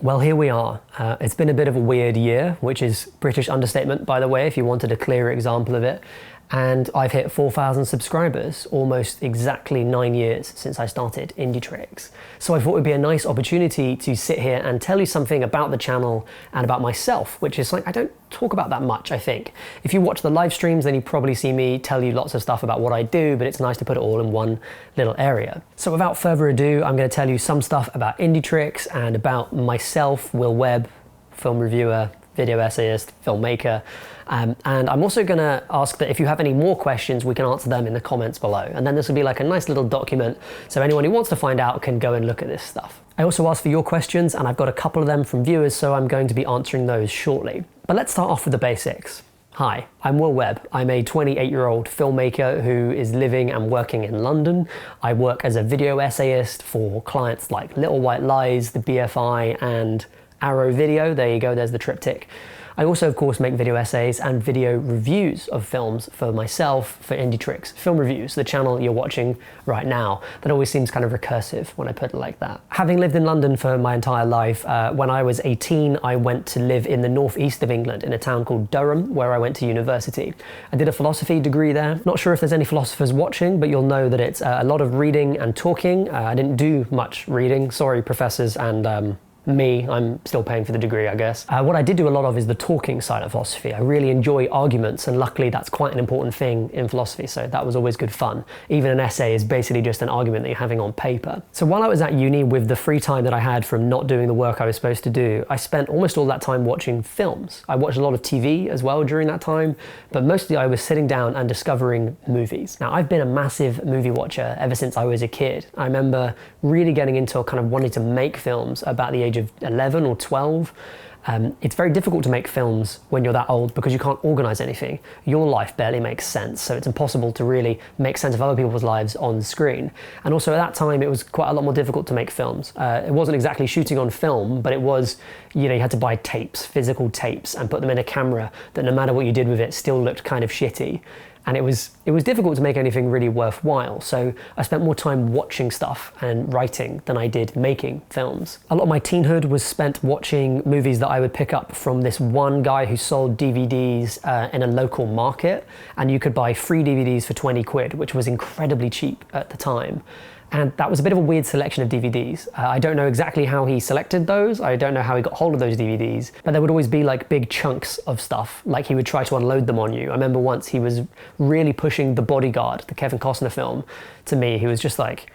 Well, here we are. It's been a bit of a weird year, which is British understatement, by the way, if you wanted a clearer example of it. And I've hit 4,000 subscribers, almost exactly 9 years since I started indietrix. So I thought it would be a nice opportunity to sit here and tell you something about the channel and about myself, which is like I don't talk about that much, I think. If you watch the live streams, then you probably see me tell you lots of stuff about what I do, but it's nice to put it all in one little area. So without further ado, I'm going to tell you some stuff about indietrix and about myself, Will Webb, film reviewer, video essayist, filmmaker. And I'm also going to ask that if you have any more questions, we can answer them in the comments below. And then this will be like a nice little document, so anyone who wants to find out can go and look at this stuff. I also asked for your questions, and I've got a couple of them from viewers, so I'm going to be answering those shortly. But let's start off with the basics. Hi, I'm Will Webb. I'm a 28-year-old filmmaker who is living and working in London. I work as a video essayist for clients like Little White Lies, the BFI, and Arrow Video. There you go, there's the triptych. I also, of course, make video essays and video reviews of films for myself, for indietrix Film Reviews, the channel you're watching right now. That always seems kind of recursive when I put it like that. Having lived in London for my entire life, when I was 18, I went to live in the northeast of England in a town called Durham, where I went to university. I did a philosophy degree there. Not sure if there's any philosophers watching, but you'll know that it's a lot of reading and talking. I didn't do much reading. Sorry, professors and me, I'm still paying for the degree, I guess. What I did do a lot of is the talking side of philosophy. I really enjoy arguments, and luckily that's quite an important thing in philosophy, so that was always good fun. Even an essay is basically just an argument that you're having on paper. So while I was at uni, with the free time that I had from not doing the work I was supposed to do, I spent almost all that time watching films. I watched a lot of TV as well during that time, but mostly I was sitting down and discovering movies. Now, I've been a massive movie watcher ever since I was a kid. I remember really getting into kind of wanting to make films about the age of 11 or 12. It's very difficult to make films when you're that old because you can't organize anything. Your life barely makes sense, so it's impossible to really make sense of other people's lives on screen. And also at that time, it was quite a lot more difficult to make films. It wasn't exactly shooting on film, but it was, you had to buy tapes, physical tapes, and put them in a camera that no matter what you did with it still looked kind of shitty. And it was difficult to make anything really worthwhile, so I spent more time watching stuff and writing than I did making films. A lot of my teenhood was spent watching movies that I would pick up from this one guy who sold DVDs in a local market, and you could buy free DVDs for 20 quid, which was incredibly cheap at the time. And that was a bit of a weird selection of DVDs. I don't know exactly how he selected those. I don't know how he got hold of those DVDs, but there would always be like big chunks of stuff, like he would try to unload them on you. I remember once he was really pushing The Bodyguard, the Kevin Costner film, to me. He was just like,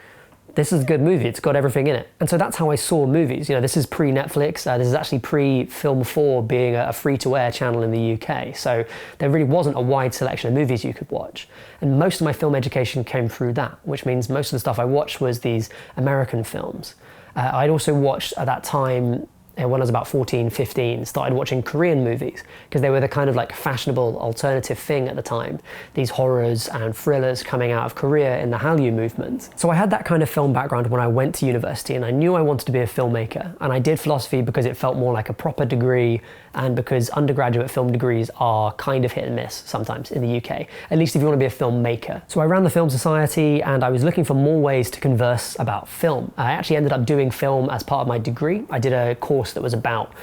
this is a good movie, it's got everything in it. And so that's how I saw movies. This is pre-Netflix, this is actually pre-Film 4 being a free-to-air channel in the UK, so there really wasn't a wide selection of movies you could watch. And most of my film education came through that, which means most of the stuff I watched was these American films. I'd also watched at that time, when I was about 14, 15, started watching Korean movies because they were the kind of like fashionable alternative thing at the time. These horrors and thrillers coming out of Korea in the Hallyu movement. So I had that kind of film background when I went to university, and I knew I wanted to be a filmmaker. And I did philosophy because it felt more like a proper degree, and because undergraduate film degrees are kind of hit and miss sometimes in the UK, at least if you want to be a filmmaker. So I ran the Film Society, and I was looking for more ways to converse about film. I actually ended up doing film as part of my degree. I did a course that was about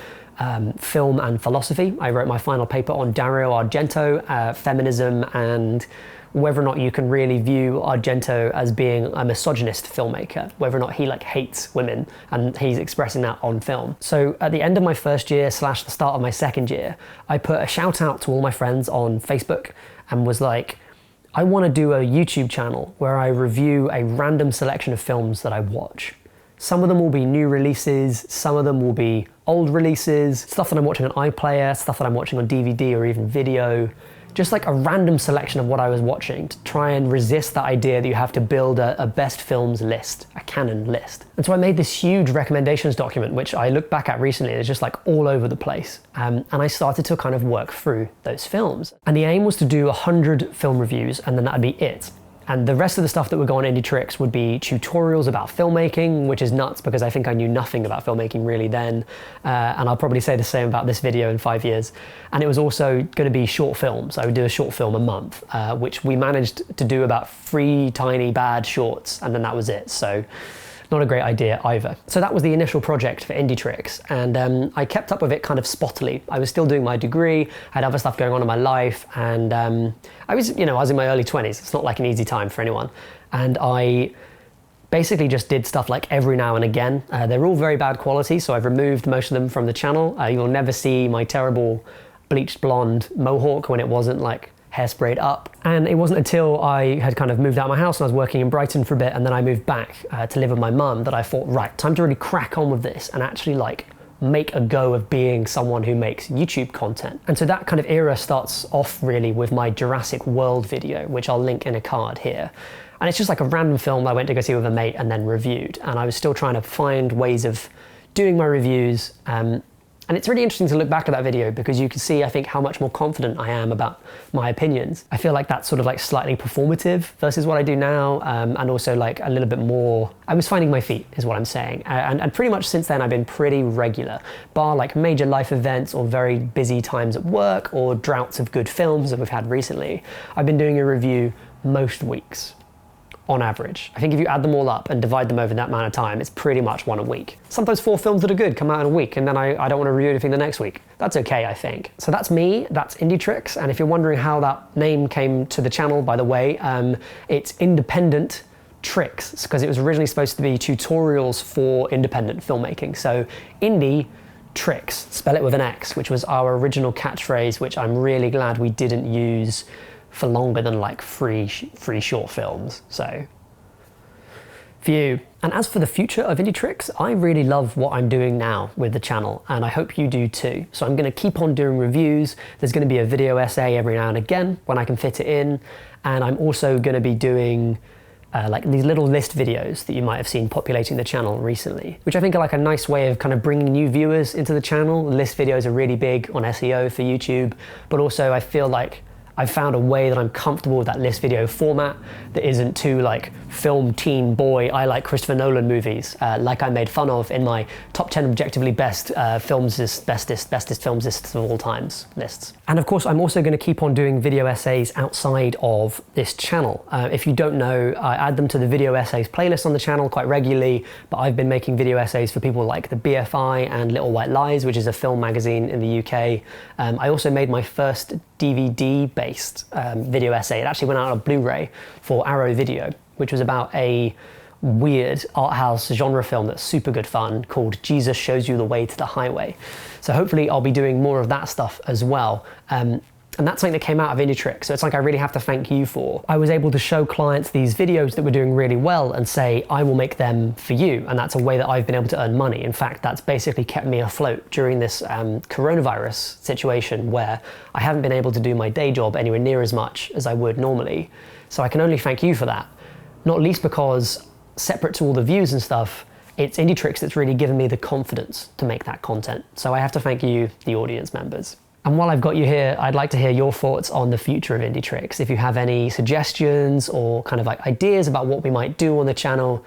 film and philosophy. I wrote my final paper on Dario Argento, feminism, and whether or not you can really view Argento as being a misogynist filmmaker, whether or not he hates women, and he's expressing that on film. So at the end of my first year / the start of my second year, I put a shout out to all my friends on Facebook and was like, I want to do a YouTube channel where I review a random selection of films that I watch. Some of them will be new releases, some of them will be old releases, stuff that I'm watching on iPlayer, stuff that I'm watching on DVD or even video. Just like a random selection of what I was watching to try and resist that idea that you have to build a best films list, a canon list. And so I made this huge recommendations document, which I looked back at recently, and it's just like all over the place. And I started to kind of work through those films. And the aim was to do 100 film reviews, and then that'd be it. And the rest of the stuff that would go on indietrix would be tutorials about filmmaking, which is nuts because I think I knew nothing about filmmaking really then. And I'll probably say the same about this video in 5 years. And it was also going to be short films. I would do a short film a month, which we managed to do about 3 tiny bad shorts, and then that was it. So not a great idea either. So that was the initial project for indietrix, and I kept up with it kind of spottily. I was still doing my degree, had other stuff going on in my life, and I was in my early 20s. It's not like an easy time for anyone. And I basically just did stuff like every now and again. They're all very bad quality, so I've removed most of them from the channel. You'll never see my terrible bleached blonde mohawk when it wasn't like hairsprayed up. And it wasn't until I had kind of moved out of my house and I was working in Brighton for a bit, and then I moved back to live with my mum, that I thought, right, time to really crack on with this and actually like make a go of being someone who makes YouTube content. And so that kind of era starts off really with my Jurassic World video, which I'll link in a card here. And it's just like a random film I went to go see with a mate and then reviewed. And I was still trying to find ways of doing my reviews. And it's really interesting to look back at that video because you can see, I think, how much more confident I am about my opinions. I feel like that's sort of like slightly performative versus what I do now, and also like a little bit more, I was finding my feet is what I'm saying. And pretty much since then I've been pretty regular, bar like major life events or very busy times at work or droughts of good films that we've had recently. I've been doing a review most weeks. On average. I think if you add them all up and divide them over that amount of time, it's pretty much one a week. Sometimes 4 films that are good come out in a week, and then I don't want to review anything the next week. That's okay, I think. So that's me, that's indietrix, and if you're wondering how that name came to the channel, by the way, it's independent tricks, because it was originally supposed to be tutorials for independent filmmaking. So indie tricks, spell it with an X, which was our original catchphrase, which I'm really glad we didn't use for longer than like free short films. So phew. And as for the future of indietrix, I really love what I'm doing now with the channel, and I hope you do too. So I'm going to keep on doing reviews. There's going to be a video essay every now and again when I can fit it in, and I'm also going to be doing like these little list videos that you might have seen populating the channel recently, which I think are like a nice way of kind of bringing new viewers into the channel. List videos are really big on SEO for YouTube, but also I feel like I've found a way that I'm comfortable with that list video format that isn't too like film teen boy, I like Christopher Nolan movies, like I made fun of in my top 10 objectively best bestest films lists of all times lists. And of course, I'm also going to keep on doing video essays outside of this channel. If you don't know, I add them to the video essays playlist on the channel quite regularly, but I've been making video essays for people like the BFI and Little White Lies, which is a film magazine in the UK. I also made my first DVD-based video essay. It actually went out on Blu-ray for Arrow Video, which was about a weird art house genre film that's super good fun called Jesus Shows You the Way to the Highway. So hopefully I'll be doing more of that stuff as well. And that's something that came out of indietrix, so it's like I really have to thank you for. I was able to show clients these videos that were doing really well and say, I will make them for you, and that's a way that I've been able to earn money. In fact, that's basically kept me afloat during this coronavirus situation where I haven't been able to do my day job anywhere near as much as I would normally. So I can only thank you for that, not least because separate to all the views and stuff, it's indietrix that's really given me the confidence to make that content. So I have to thank you, the audience members. And while I've got you here, I'd like to hear your thoughts on the future of indietrix. If you have any suggestions or kind of like ideas about what we might do on the channel,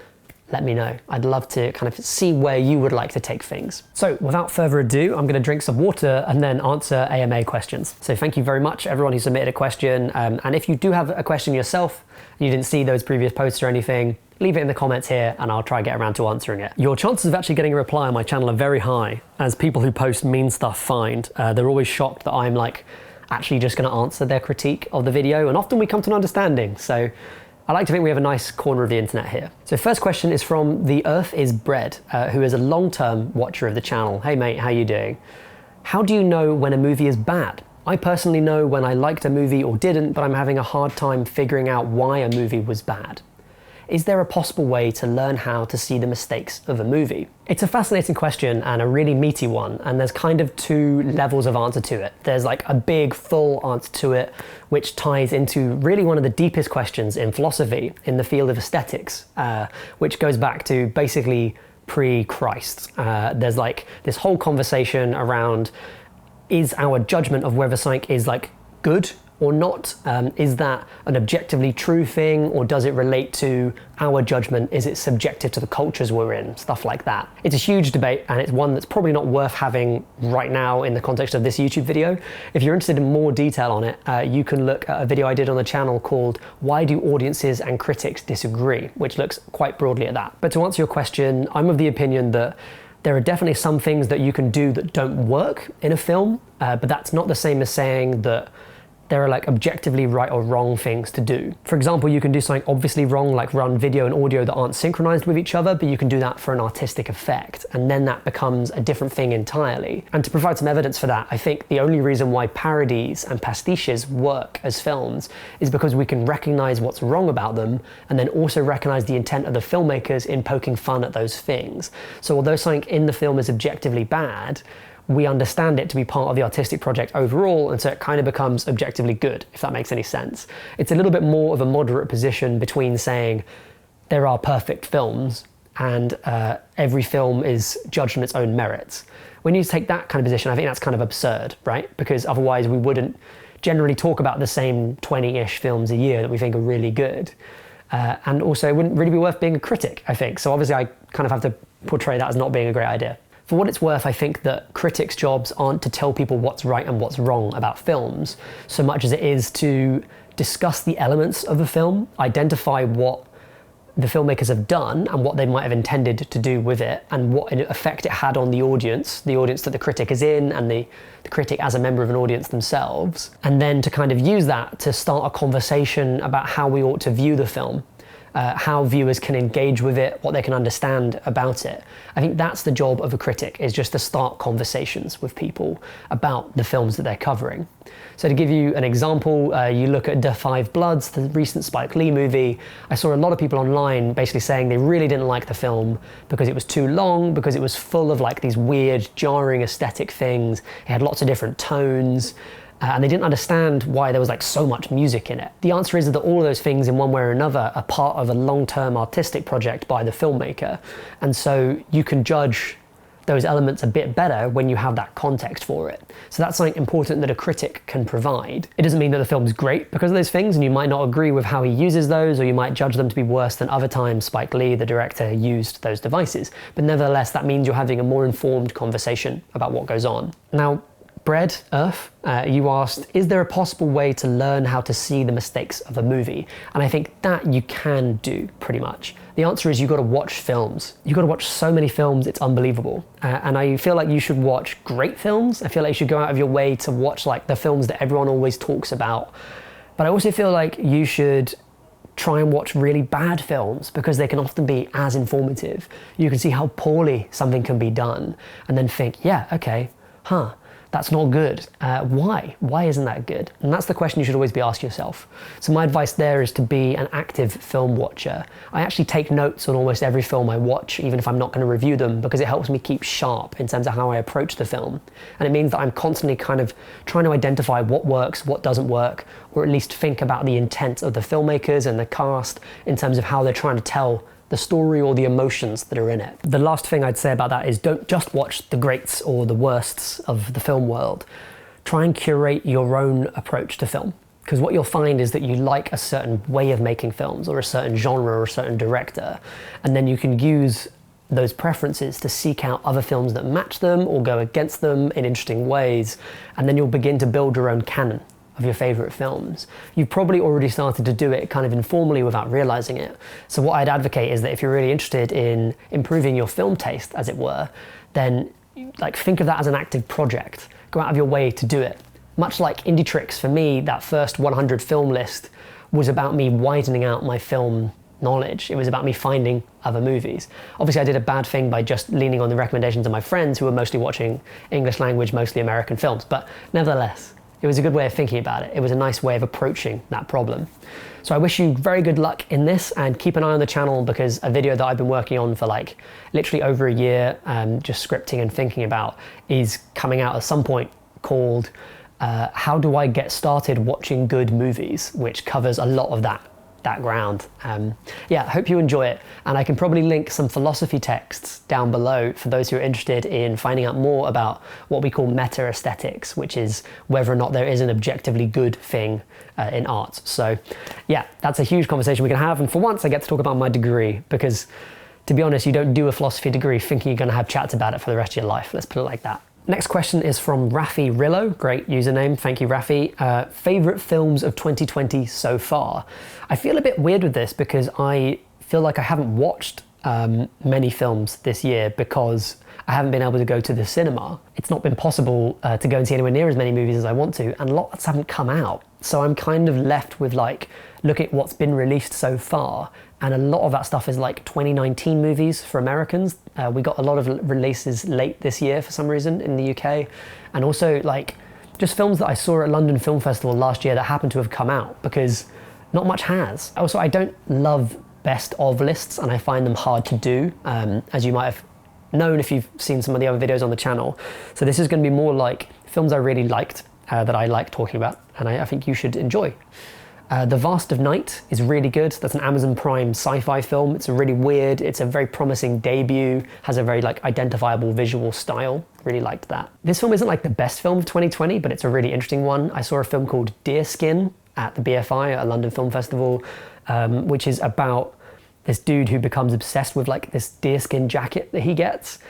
let me know. I'd love to kind of see where you would like to take things. So without further ado, I'm gonna drink some water and then answer AMA questions. So thank you very much, everyone who submitted a question. And if you do have a question yourself, and you didn't see those previous posts or anything, leave it in the comments here and I'll try and get around to answering it. Your chances of actually getting a reply on my channel are very high, as people who post mean stuff find. They're always shocked that I'm like actually just gonna answer their critique of the video, and often we come to an understanding. So I like to think we have a nice corner of the internet here. So first question is from The Earth is Bread, who is a long-term watcher of the channel. Hey mate, how you doing? How do you know when a movie is bad? I personally know when I liked a movie or didn't, but I'm having a hard time figuring out why a movie was bad. Is there a possible way to learn how to see the mistakes of a movie? It's a fascinating question and a really meaty one, and there's kind of 2 levels of answer to it. There's like a big full answer to it, which ties into really one of the deepest questions in philosophy in the field of aesthetics, which goes back to basically pre-Christ. There's like this whole conversation around, is our judgment of whether something is like good or not? Is that an objectively true thing, or does it relate to our judgment? Is it subjective to the cultures we're in? Stuff like that. It's a huge debate, and it's one that's probably not worth having right now in the context of this YouTube video. If you're interested in more detail on it, you can look at a video I did on the channel called Why Do Audiences and Critics Disagree, which looks quite broadly at that. But to answer your question, I'm of the opinion that there are definitely some things that you can do that don't work in a film, but that's not the same as saying that there are like objectively right or wrong things to do. For example, you can do something obviously wrong, like run video and audio that aren't synchronized with each other, but you can do that for an artistic effect, and then that becomes a different thing entirely. And to provide some evidence for that, I think the only reason why parodies and pastiches work as films is because we can recognize what's wrong about them, and then also recognize the intent of the filmmakers in poking fun at those things. So although something in the film is objectively bad, we understand it to be part of the artistic project overall, and so it kind of becomes objectively good, if that makes any sense. It's a little bit more of a moderate position between saying there are perfect films and every film is judged on its own merits. When you take that kind of position, I think that's kind of absurd, right? Because otherwise we wouldn't generally talk about the same 20-ish films a year that we think are really good. And also it wouldn't really be worth being a critic, I think. So obviously I kind of have to portray that as not being a great idea. For what it's worth, I think that critics' jobs aren't to tell people what's right and what's wrong about films, so much as it is to discuss the elements of a film, identify what the filmmakers have done and what they might have intended to do with it, and what effect it had on the audience that the critic is in, and the critic as a member of an audience themselves, and then to kind of use that to start a conversation about how we ought to view the film. How viewers can engage with it, what they can understand about it. I think that's the job of a critic, is just to start conversations with people about the films that they're covering. So to give you an example, you look at Da 5 Bloods, the recent Spike Lee movie. I saw a lot of people online basically saying they really didn't like the film because it was too long, because it was full of like these weird, jarring aesthetic things. It had lots of different tones. And they didn't understand why there was like so much music in it. The answer is that all of those things in one way or another are part of a long-term artistic project by the filmmaker. And so you can judge those elements a bit better when you have that context for it. So that's something important that a critic can provide. It doesn't mean that the film's great because of those things, and you might not agree with how he uses those, or you might judge them to be worse than other times Spike Lee, the director, used those devices. But nevertheless, that means you're having a more informed conversation about what goes on. Now, Bread Earth, you asked, is there a possible way to learn how to see the mistakes of a movie? And I think that you can do, pretty much. The answer is you've got to watch films. You've got to watch so many films, it's unbelievable. And I feel like you should watch great films. I feel like you should go out of your way to watch like the films that everyone always talks about. But I also feel like you should try and watch really bad films, because they can often be as informative. You can see how poorly something can be done and then think, yeah, okay, that's not good. Why? Why isn't that good? And that's the question you should always be asking yourself. So my advice there is to be an active film watcher. I actually take notes on almost every film I watch, even if I'm not going to review them, because it helps me keep sharp in terms of how I approach the film. And it means that I'm constantly kind of trying to identify what works, what doesn't work, or at least think about the intent of the filmmakers and the cast in terms of how they're trying to tell the story or the emotions that are in it. The last thing I'd say about that is don't just watch the greats or the worsts of the film world. Try and curate your own approach to film. Because what you'll find is that you like a certain way of making films, or a certain genre, or a certain director, and then you can use those preferences to seek out other films that match them or go against them in interesting ways, and then you'll begin to build your own canon of your favorite films. You've probably already started to do it kind of informally without realizing it. So what I'd advocate is that if you're really interested in improving your film taste, as it were, then like think of that as an active project. Go out of your way to do it. Much like indietrix, for me, that first 100 film list was about me widening out my film knowledge. It was about me finding other movies. Obviously I did a bad thing by just leaning on the recommendations of my friends who were mostly watching English language, mostly American films, but nevertheless, it was a good way of thinking about it. It was a nice way of approaching that problem. So I wish you very good luck in this, and keep an eye on the channel, because a video that I've been working on for like literally over a year, just scripting and thinking about, is coming out at some point, called How Do I Get Started Watching Good Movies, which covers a lot of that that ground. Yeah, I hope you enjoy it. And I can probably link some philosophy texts down below for those who are interested in finding out more about what we call meta aesthetics, which is whether or not there is an objectively good thing in art. So yeah, that's a huge conversation we can have. And for once, I get to talk about my degree, because to be honest, you don't do a philosophy degree thinking you're going to have chats about it for the rest of your life. Let's put it like that. Next question is from Rafi Rillo. Great username. Thank you, Rafi. Favorite films of 2020 so far? I feel a bit weird with this because I feel like I haven't watched many films this year because I haven't been able to go to the cinema. It's not been possible to go and see anywhere near as many movies as I want to, and lots haven't come out. So I'm kind of left with like, look at what's been released so far, and a lot of that stuff is like 2019 movies for Americans. We got a lot of releases late this year for some reason in the UK, and also like just films that I saw at London Film Festival last year that happened to have come out, because not much has. Also, I don't love best of lists, and I find them hard to do, as you might have known if you've seen some of the other videos on the channel. So this is going to be more like films I really liked, that I like talking about, and I think you should enjoy. The Vast of Night is really good. That's an Amazon Prime sci-fi film. It's a really weird, it's a very promising debut, has a very like identifiable visual style. Really liked that. This film isn't like the best film of 2020, but it's a really interesting one. I saw a film called Deerskin at the BFI, at a London Film Festival, which is about this dude who becomes obsessed with like this deerskin jacket that he gets.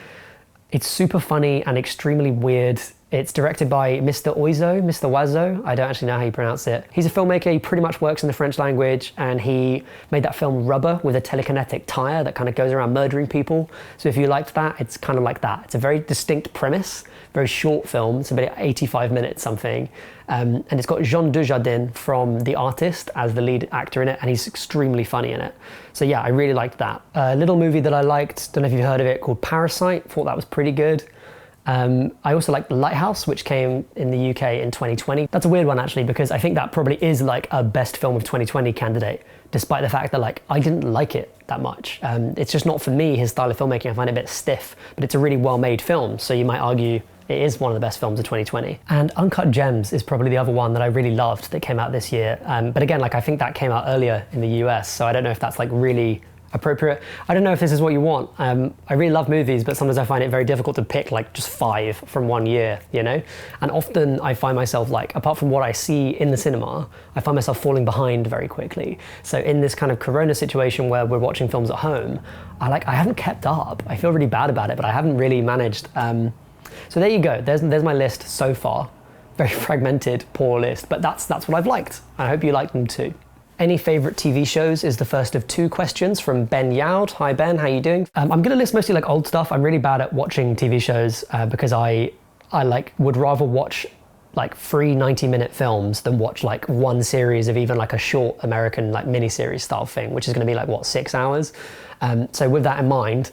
It's super funny and extremely weird. It's directed by Mr. Oizo, I don't actually know how you pronounce it. He's a filmmaker, he pretty much works in the French language, and he made that film Rubber with a telekinetic tire that kind of goes around murdering people. So if you liked that, it's kind of like that. It's a very distinct premise, very short film, it's about 85 minutes something. And it's got Jean Dujardin from The Artist as the lead actor in it, and he's extremely funny in it. So yeah, I really liked that. A little movie that I liked, don't know if you've heard of it, called Parasite, thought that was pretty good. I also like The Lighthouse, which came in the UK in 2020. That's a weird one actually, because I think that probably is like a best film of 2020 candidate, despite the fact that like I didn't like it that much. It's just not for me, his style of filmmaking. I find it a bit stiff, but it's a really well-made film, so you might argue it is one of the best films of 2020. And Uncut Gems is probably the other one that I really loved that came out this year. But again, like I think that came out earlier in the US, so I don't know if that's like really appropriate. I don't know if this is what you want. I really love movies, but sometimes I find it very difficult to pick like just 5 from one year, you know? And often I find myself like, apart from what I see in the cinema, I find myself falling behind very quickly. So in this kind of Corona situation where we're watching films at home, I haven't kept up. I feel really bad about it, but I haven't really managed. So there you go, there's my list so far. Very fragmented, poor list, but that's what I've liked. I hope you like them too. Any favorite TV shows is the first of 2 questions from Ben Youd. Hi Ben, how you doing? I'm gonna list mostly like old stuff. I'm really bad at watching TV shows because I like would rather watch like 3 90-minute films than watch like one series of even like a short American like miniseries style thing, which is gonna be like what, 6 hours? So with that in mind,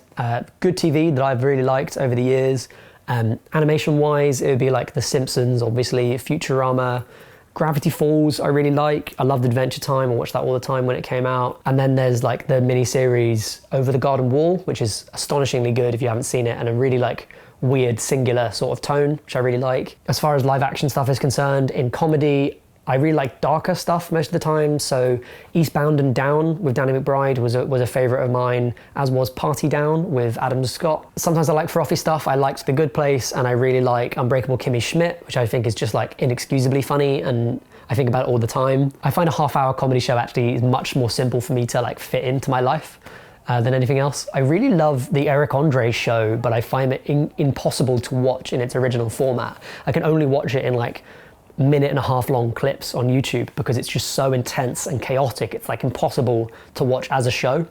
good TV that I've really liked over the years. Animation wise, it would be like The Simpsons, obviously, Futurama, Gravity Falls I really like. I loved Adventure Time, I watched that all the time when it came out. And then there's like the miniseries Over the Garden Wall, which is astonishingly good if you haven't seen it, and a really like weird singular sort of tone, which I really like. As far as live action stuff is concerned, in comedy, I really like darker stuff most of the time, so Eastbound and Down with Danny McBride was a favourite of mine, as was Party Down with Adam Scott. Sometimes I like frothy stuff. I liked The Good Place, and I really like Unbreakable Kimmy Schmidt, which I think is just like inexcusably funny, and I think about it all the time. I find a half-hour comedy show actually is much more simple for me to like fit into my life than anything else. I really love the Eric Andre show, but I find it impossible to watch in its original format. I can only watch it in like minute-and-a-half long clips on YouTube because it's just so intense and chaotic. It's like impossible to watch as a show.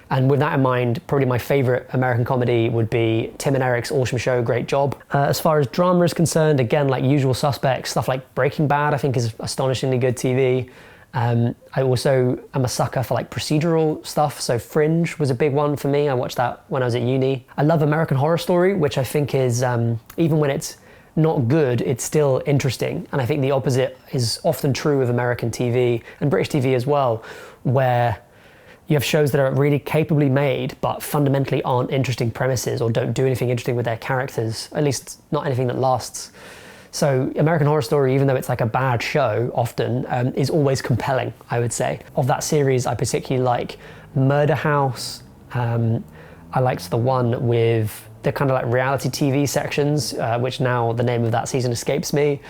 And with that in mind, probably my favorite American comedy would be Tim and Eric's Awesome Show, Great Job. As far as drama is concerned, again, like Usual Suspects, stuff like Breaking Bad, I think is astonishingly good TV. I also am a sucker for like procedural stuff, so Fringe was a big one for me. I watched that when I was at uni. I love American Horror Story, which I think is, even when it's not good, it's still interesting. And I think the opposite is often true of American TV and British TV as well, where you have shows that are really capably made, but fundamentally aren't interesting premises or don't do anything interesting with their characters, at least not anything that lasts. So American Horror Story, even though it's like a bad show often, is always compelling, I would say. Of that series, I particularly like Murder House. I liked the one with the kind of like reality TV sections, which now the name of that season escapes me.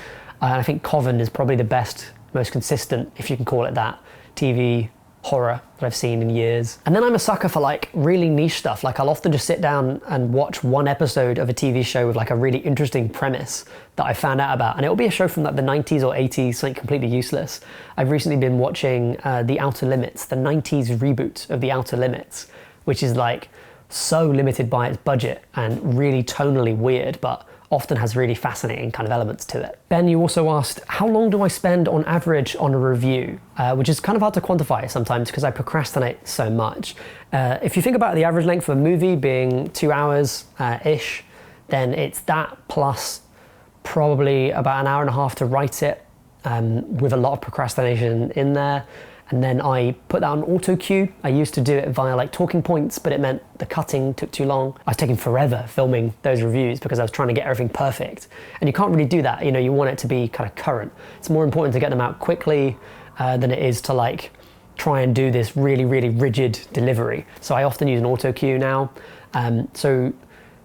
I think Coven is probably the best, most consistent, if you can call it that, TV horror that I've seen in years. And then I'm a sucker for like really niche stuff. Like I'll often just sit down and watch one episode of a TV show with like a really interesting premise that I found out about. And it'll be a show from like the 90s or 80s, something completely useless. I've recently been watching The Outer Limits, the 90s reboot of The Outer Limits, which is like so limited by its budget and really tonally weird, but often has really fascinating kind of elements to it. Ben, you also asked, how long do I spend on average on a review? Which is kind of hard to quantify sometimes because I procrastinate so much. If you think about the average length of a movie being 2 hours-ish, then it's that plus probably about an hour and a half to write it, with a lot of procrastination in there. And then I put that on auto cue. I used to do it via like talking points, but it meant the cutting took too long. I was taking forever filming those reviews because I was trying to get everything perfect. And you can't really do that. You know, you want it to be kind of current. It's more important to get them out quickly than it is to like try and do this really, really rigid delivery. So I often use an auto cue now. So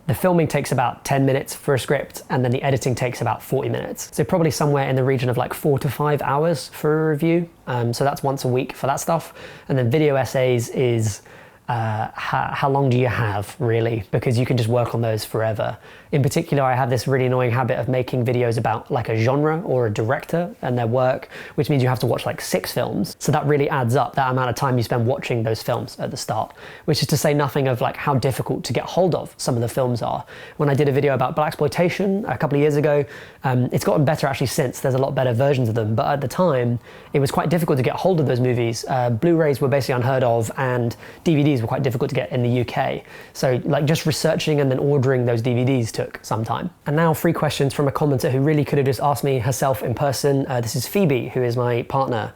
the filming takes about 10 minutes for a script, and then the editing takes about 40 minutes. So probably somewhere in the region of like 4 to 5 hours for a review. So that's once a week for that stuff. And then video essays is how long do you have, really? Because you can just work on those forever. In particular, I have this really annoying habit of making videos about like a genre or a director and their work, which means you have to watch like 6 films. So that really adds up, that amount of time you spend watching those films at the start, which is to say nothing of like how difficult to get hold of some of the films are. When I did a video about blaxploitation a couple of years ago, it's gotten better actually since. There's a lot better versions of them, but at the time, it was quite difficult to get hold of those movies. Blu-rays were basically unheard of, and DVDs were quite difficult to get in the UK. So like just researching and then ordering those DVDs took some time. And now 3 questions from a commenter who really could have just asked me herself in person. This is Phoebe, who is my partner.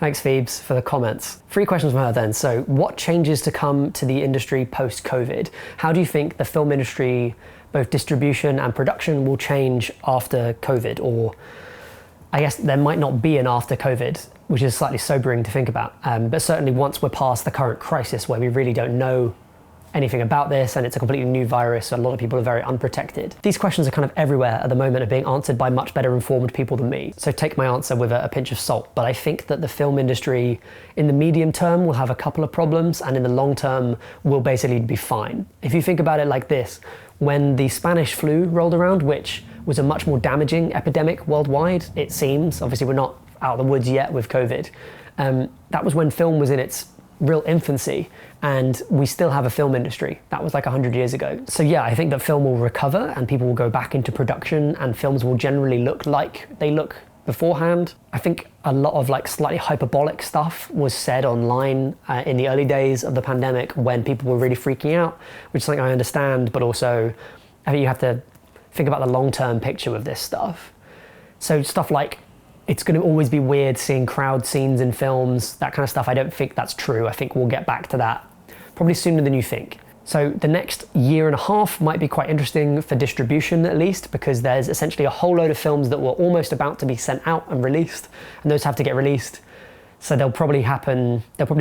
Thanks, Phoebes, for the comments. 3 questions from her then. So what changes to come to the industry post-COVID? How do you think the film industry, both distribution and production, will change after COVID? Or I guess there might not be an after COVID, which is slightly sobering to think about. But certainly once we're past the current crisis where we really don't know anything about this and it's a completely new virus, so a lot of people are very unprotected. These questions are kind of everywhere at the moment and being answered by much better informed people than me. So take my answer with a pinch of salt. But I think that the film industry in the medium term will have a couple of problems, and in the long term will basically be fine. If you think about it like this, when the Spanish flu rolled around, which was a much more damaging epidemic worldwide, it seems, obviously we're not out of the woods yet with COVID, that was when film was in its real infancy, and we still have a film industry. That was like 100 years ago. So yeah, I think that film will recover and people will go back into production and films will generally look like they look beforehand. I think a lot of like slightly hyperbolic stuff was said online in the early days of the pandemic when people were really freaking out, which is something I understand, but also I think you have to think about the long-term picture with this stuff. So stuff like, it's going to always be weird seeing crowd scenes in films, that kind of stuff. I don't think that's true. I think we'll get back to that probably sooner than you think. So the next year and a half might be quite interesting for distribution, at least, because there's essentially a whole load of films that were almost about to be sent out and released, and those have to get released. So they'll probably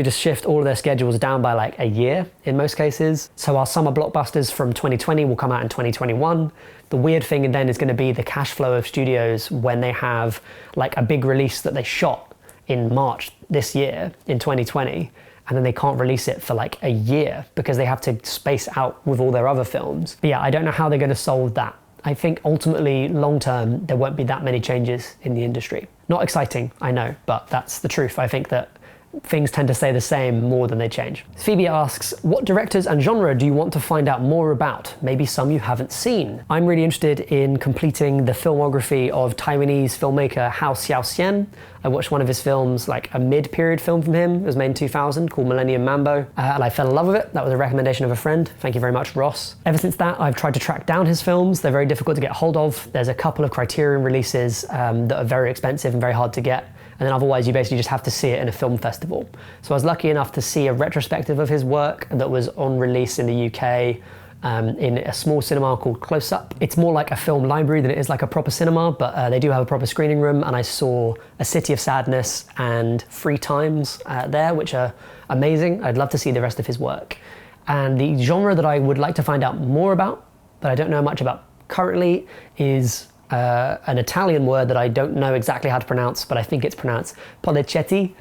just shift all of their schedules down by like a year in most cases. So our summer blockbusters from 2020 will come out in 2021. The weird thing then is going to be the cash flow of studios when they have like a big release that they shot in March this year in 2020, and then they can't release it for like a year because they have to space out with all their other films. But yeah, I don't know how they're going to solve that. I think ultimately, long term, there won't be that many changes in the industry. Not exciting, I know, but that's the truth. I think that things tend to stay the same more than they change. Phoebe asks, what directors and genre do you want to find out more about? Maybe some you haven't seen. I'm really interested in completing the filmography of Taiwanese filmmaker Hao Xiaoxian. I watched one of his films, like a mid-period film from him. It was made in 2000 called Millennium Mambo, and I fell in love with it. That was a recommendation of a friend. Thank you very much, Ross. Ever since that, I've tried to track down his films. They're very difficult to get hold of. There's a couple of Criterion releases that are very expensive and very hard to get. And then otherwise you basically just have to see it in a film festival. So I was lucky enough to see a retrospective of his work that was on release in the UK in a small cinema called Close Up. It's more like a film library than it is like a proper cinema, but they do have a proper screening room, and I saw A City of Sadness and Three Times there, which are amazing. I'd love to see the rest of his work. And the genre that I would like to find out more about, but I don't know much about currently, is an Italian word that I don't know exactly how to pronounce, but I think it's pronounced pollicetti.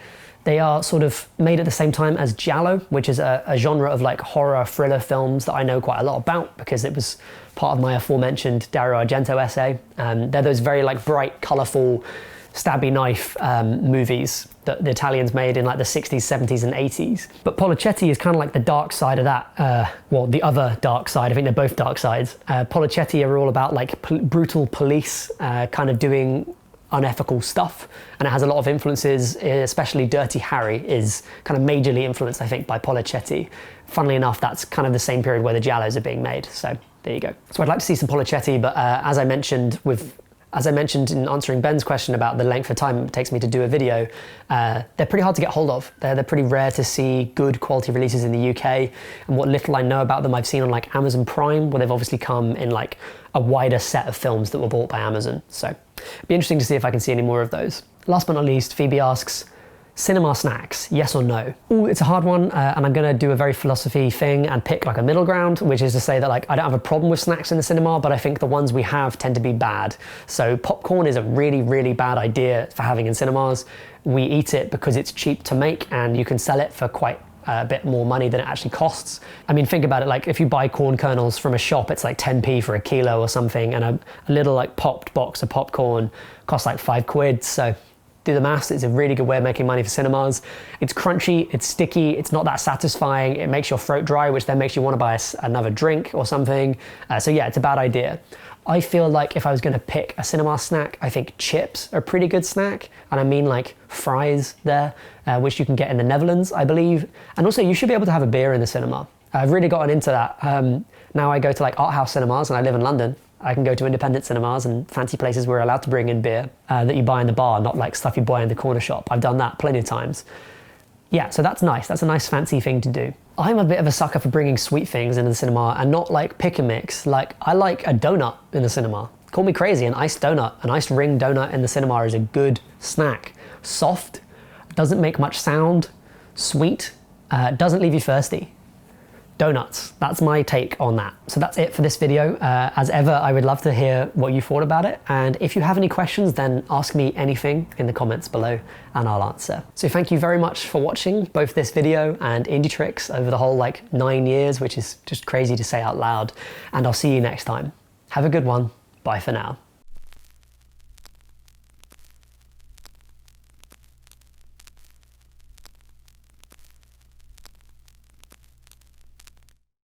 They are sort of made at the same time as giallo, which is a genre of like horror thriller films that I know quite a lot about because it was part of my aforementioned Dario Argento essay. They're those very like bright, colourful, stabby knife movies that the Italians made in like the 60s, 70s and 80s. But pollicetti is kind of like the dark side of that, well, the other dark side. I think they're both dark sides. Pollicetti are all about like brutal police kind of doing unethical stuff, and it has a lot of influences, especially Dirty Harry is kind of majorly influenced, I think, by pollicetti. Funnily enough, that's kind of the same period where the giallos are being made, so there you go. So I'd like to see some pollicetti, but as I mentioned in answering Ben's question about the length of time it takes me to do a video, they're pretty hard to get hold of. They're pretty rare to see good quality releases in the UK, and what little I know about them I've seen on like Amazon Prime, where they've obviously come in like a wider set of films that were bought by Amazon. So it'd be interesting to see if I can see any more of those. Last but not least, Phoebe asks, cinema snacks, yes or no? Ooh, it's a hard one, and I'm gonna do a very philosophy thing and pick like a middle ground, which is to say that like I don't have a problem with snacks in the cinema, but I think the ones we have tend to be bad. So popcorn is a really, really bad idea for having in cinemas. We eat it because it's cheap to make and you can sell it for quite a bit more money than it actually costs. I mean, think about it, like if you buy corn kernels from a shop, it's like 10p for a kilo or something, and a little like popped box of popcorn costs like £5. So do the maths, it's a really good way of making money for cinemas. It's crunchy, it's sticky, it's not that satisfying, it makes your throat dry, which then makes you want to buy another drink or something. So yeah, it's a bad idea. I feel like if I was going to pick a cinema snack, I think chips are a pretty good snack, and I mean like fries there, which you can get in the Netherlands, I believe. And also you should be able to have a beer in the cinema. I've really gotten into that. Now I go to like art house cinemas, and I live in London. I can go to independent cinemas and fancy places where we're allowed to bring in beer that you buy in the bar, not like stuff you buy in the corner shop. I've done that plenty of times. Yeah, so that's nice. That's a nice fancy thing to do. I'm a bit of a sucker for bringing sweet things into the cinema and not like pick and mix. Like I like a donut in the cinema. Call me crazy, an iced donut, an iced ring donut in the cinema is a good snack. Soft, doesn't make much sound, sweet, doesn't leave you thirsty. Donuts, that's my take on that. So that's it for this video. As ever, I would love to hear what you thought about it. And if you have any questions, then ask me anything in the comments below and I'll answer. So thank you very much for watching both this video and Indietrix over the whole like 9 years, which is just crazy to say out loud. And I'll see you next time. Have a good one. Bye for now.